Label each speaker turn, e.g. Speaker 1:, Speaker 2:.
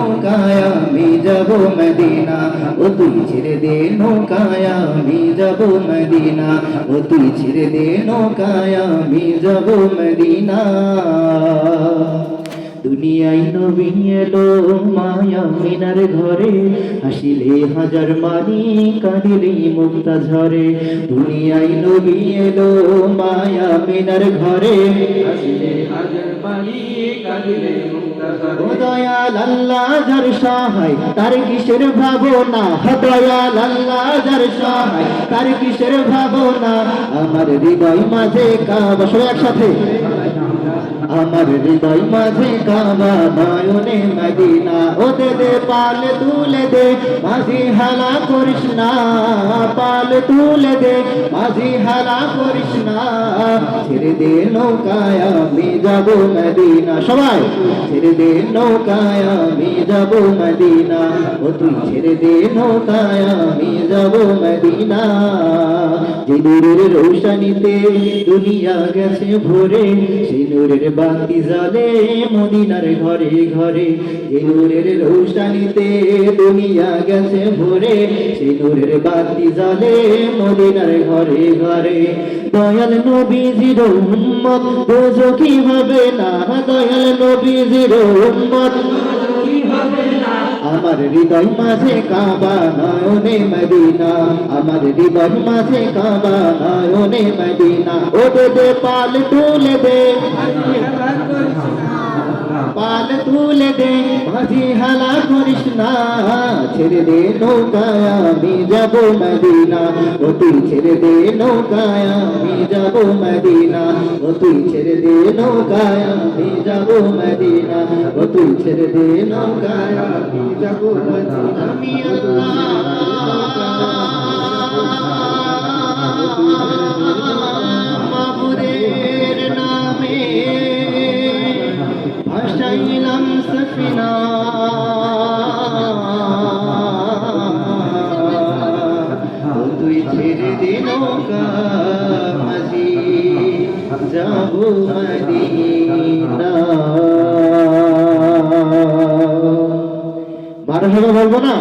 Speaker 1: নৌকায় আমি যাব মদিনা, ও তুই ছেড়ে দে নৌকায় আমি যাব মদিনা, ও তুই ছেড়ে দে নৌকায় আমি যাব মদিনা। দুনিয়ায় নবী এলো মায়া মিনার ঘরে, হাসিলে হাজার মানি কাঁদিলে মুক্তা ঝরে। দুনিয়ায় নবী এলো মায়া মিনার ঘরে, হাসিলে হাজার মানি কাঁদিলে মুক্তা ঝরে। ও দয়াল আল্লাহ যার সহায় তার কিসের ভাবনা, দয়াল আল্লাহ যার সহায় তার কিসের ভাবনা। আমার হৃদয় মাঝে কাবা, সবাই একসাথে, আমার হৃদয় মাঝে কাবা নয়নে মদিনা। ও দে দে পাল তুলে দে মাঝি হালা করিস না, পাল তুলে দে মাঝি হালা করিস না। ছেড়ে দে নৌকায় আমি যাব মদিনা, সবাই ছেড়ে দে নৌকায় আমি যাব মদিনা, ও তুই ছেড়ে দে নৌকায় আমি যাব মদিনা। যে নূরের রৌশনীতে দুনিয়া গেছে ভরে, সেই নূরের বাতি জ্বলে মদিনার ঘরে ঘরে। যে নূরের রৌশনীতে দুনিয়া গেছে ভরে, সেই নূরের বাতি জ্বলে মদিনার ঘরে ঘরে। দয়াল নবীজির উম্মত দোজখী হবে না, দয়াল নবীজির উম্মত দোজখী হবে না। আমার হৃদয় মাঝে কাবা নয়নে মদিনা, আমার হৃদয় মাঝে কাবা নয়নে মদিনা। ও দে দে পাল তুলে দে, পাল তুলে দে মাঝি হালা করিস না। ছেড়ে দে নৌকায় আমি যাব মদিনা, ও তুই ছেড়ে দে নৌকায় আমি যাব মদিনা, ও তুই ছেড়ে দে নৌকায় আমি যাব মদিনা, ও তুই ছেড়ে দে নৌকায় আমি যাব মদিনা। আমি আল্লাহ মাবুদের নামে ভাসাইলাম সফিনা, ও তুই ছেড়ে দে নৌকা মাঝি যাব মদিনা। মারহাবা বলবো না?